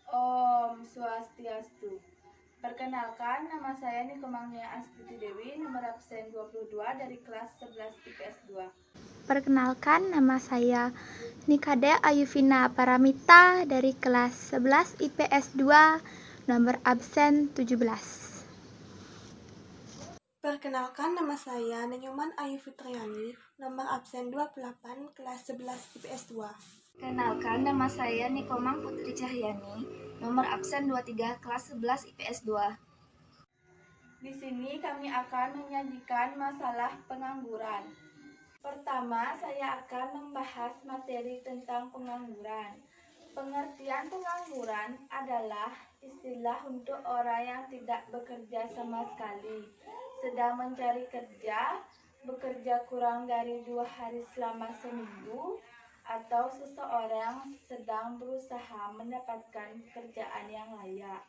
Om Swastiastu. Perkenalkan, nama saya Nikomangnia Astuti Dewi, nomor absen 22 dari kelas 11 IPS 2. Perkenalkan, nama saya Nikade Ayuvina Paramita dari kelas 11 IPS 2, nomor absen 17. Perkenalkan, nama saya Nenyuman Ayu Fitriani, nomor absen 28, kelas 11 IPS 2. Kenalkan, nama saya Nikomang Putri Cahyani, nomor absen 23, kelas 11 IPS 2. Di sini kami akan menyajikan masalah pengangguran. Pertama, saya akan membahas materi tentang pengangguran. Pengertian pengangguran adalah istilah untuk orang yang tidak bekerja sama sekali, sedang mencari kerja, bekerja kurang dari 2 hari selama seminggu, atau seseorang sedang berusaha mendapatkan pekerjaan yang layak.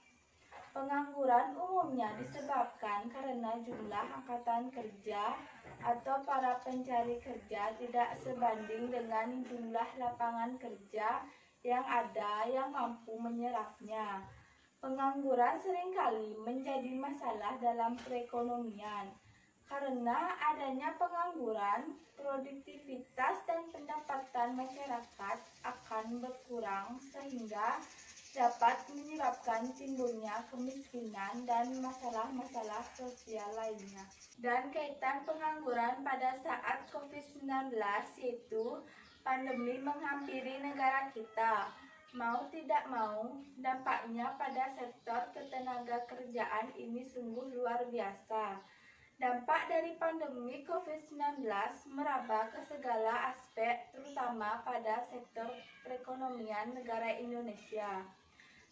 Pengangguran umumnya disebabkan karena jumlah angkatan kerja atau para pencari kerja tidak sebanding dengan jumlah lapangan kerja yang ada yang mampu menyerapnya. Pengangguran seringkali menjadi masalah dalam perekonomian. Karena adanya pengangguran, produktivitas dan pendapatan masyarakat akan berkurang sehingga dapat menyebabkan timbulnya kemiskinan dan masalah-masalah sosial lainnya. Dan kaitan pengangguran pada saat COVID-19 yaitu pandemi menghampiri negara kita. Mau tidak mau, dampaknya pada sektor ketenaga kerjaan ini sungguh luar biasa. Dampak dari pandemi COVID-19 meraba ke segala aspek, terutama pada sektor perekonomian negara Indonesia,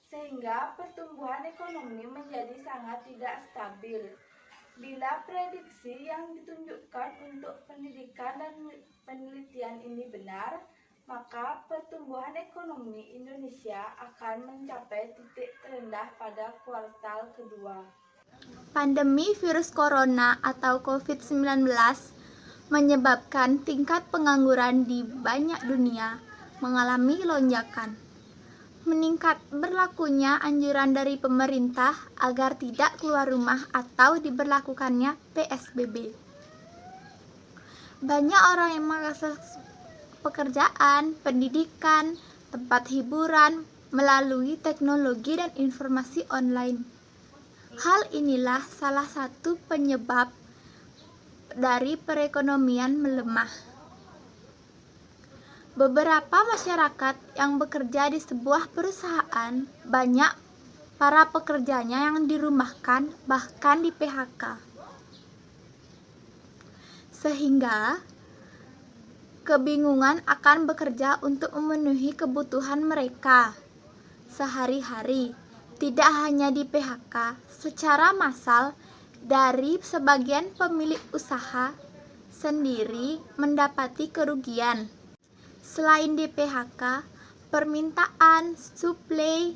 sehingga pertumbuhan ekonomi menjadi sangat tidak stabil. Bila prediksi yang ditunjukkan untuk pendidikan dan penelitian ini benar, maka pertumbuhan ekonomi Indonesia akan mencapai titik terendah pada kuartal kedua. Pandemi virus corona atau COVID-19 menyebabkan tingkat pengangguran di banyak dunia mengalami lonjakan. Meningkat berlakunya anjuran dari pemerintah agar tidak keluar rumah atau diberlakukannya PSBB. Banyak orang yang mengakses pekerjaan, pendidikan, tempat hiburan melalui teknologi dan informasi online. Hal inilah salah satu penyebab dari perekonomian melemah. Beberapa masyarakat yang bekerja di sebuah perusahaan, banyak para pekerjanya yang dirumahkan, bahkan di PHK. Sehingga kebingungan akan bekerja untuk memenuhi kebutuhan mereka sehari-hari. Tidak hanya di PHK, secara massal dari sebagian pemilik usaha sendiri mendapati kerugian. Selain di PHK, permintaan, suplai,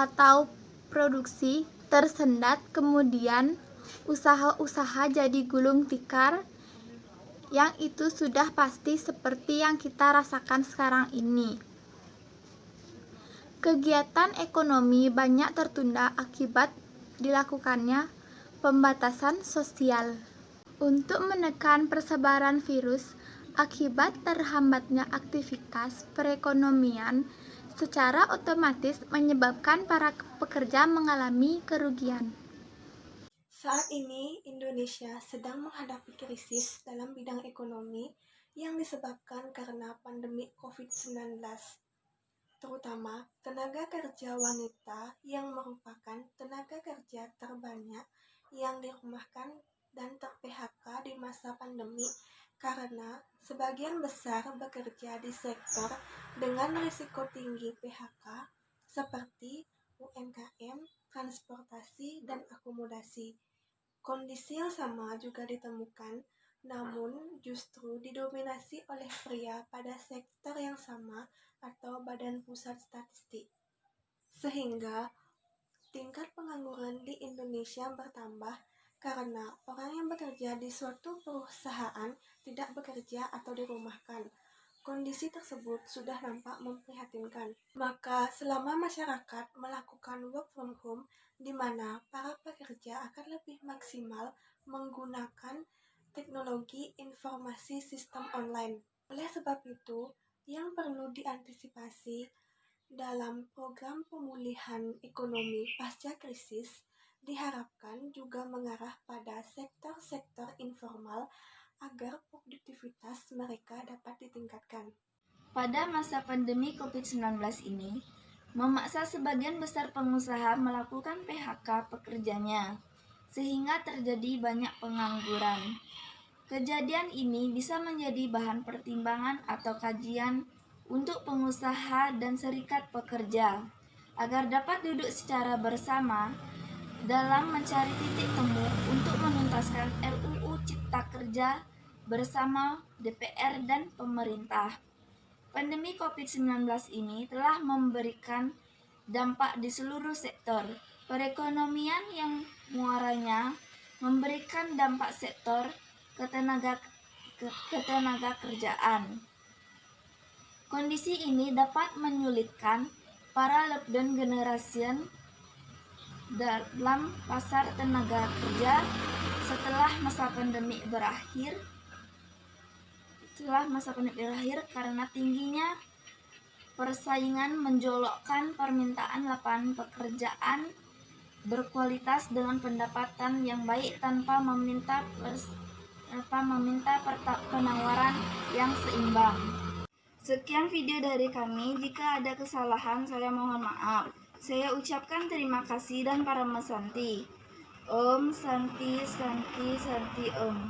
atau produksi tersendat, kemudian usaha-usaha jadi gulung tikar, yang itu sudah pasti seperti yang kita rasakan sekarang ini. Kegiatan ekonomi banyak tertunda akibat dilakukannya pembatasan sosial. Untuk menekan persebaran virus akibat terhambatnya aktivitas perekonomian, secara otomatis menyebabkan para pekerja mengalami kerugian. Saat ini, Indonesia sedang menghadapi krisis dalam bidang ekonomi yang disebabkan karena pandemi COVID-19, terutama tenaga kerja wanita yang merupakan tenaga kerja terbanyak yang dirumahkan dan ter-PHK di masa pandemi karena sebagian besar bekerja di sektor dengan risiko tinggi PHK seperti UMKM, transportasi, dan akomodasi. Kondisi yang sama juga ditemukan, namun justru didominasi oleh pria pada sektor yang sama atau Badan Pusat Statistik. Sehingga tingkat pengangguran di Indonesia bertambah karena orang yang bekerja di suatu perusahaan tidak bekerja atau dirumahkan. Kondisi tersebut sudah nampak memprihatinkan. Maka selama masyarakat melakukan work from home, di mana para pekerja akan lebih maksimal menggunakan teknologi informasi sistem online. Oleh sebab itu, yang perlu diantisipasi dalam program pemulihan ekonomi pasca krisis diharapkan juga mengarah pada sektor-sektor informal agar produktivitas mereka dapat ditingkatkan. Pada masa pandemi COVID-19 ini, memaksa sebagian besar pengusaha melakukan PHK pekerjanya, sehingga terjadi banyak pengangguran. Kejadian ini bisa menjadi bahan pertimbangan atau kajian untuk pengusaha dan serikat pekerja, agar dapat duduk secara bersama dalam mencari titik temu untuk menuntaskan RUU Cipta Kerja bersama DPR dan pemerintah. Pandemi COVID-19 ini telah memberikan dampak di seluruh sektor perekonomian yang muaranya memberikan dampak sektor ketenaga kerjaan. Kondisi ini dapat menyulitkan para lockdown generation dalam pasar tenaga kerja setelah masa pandemi berakhir karena tingginya persaingan menjolokkan permintaan lapangan pekerjaan berkualitas dengan pendapatan yang baik tanpa meminta penawaran yang seimbang. Sekian video dari kami. Jika ada kesalahan, saya mohon maaf. Saya ucapkan terima kasih dan Parama Santi. Om Santi Santi Santi Om.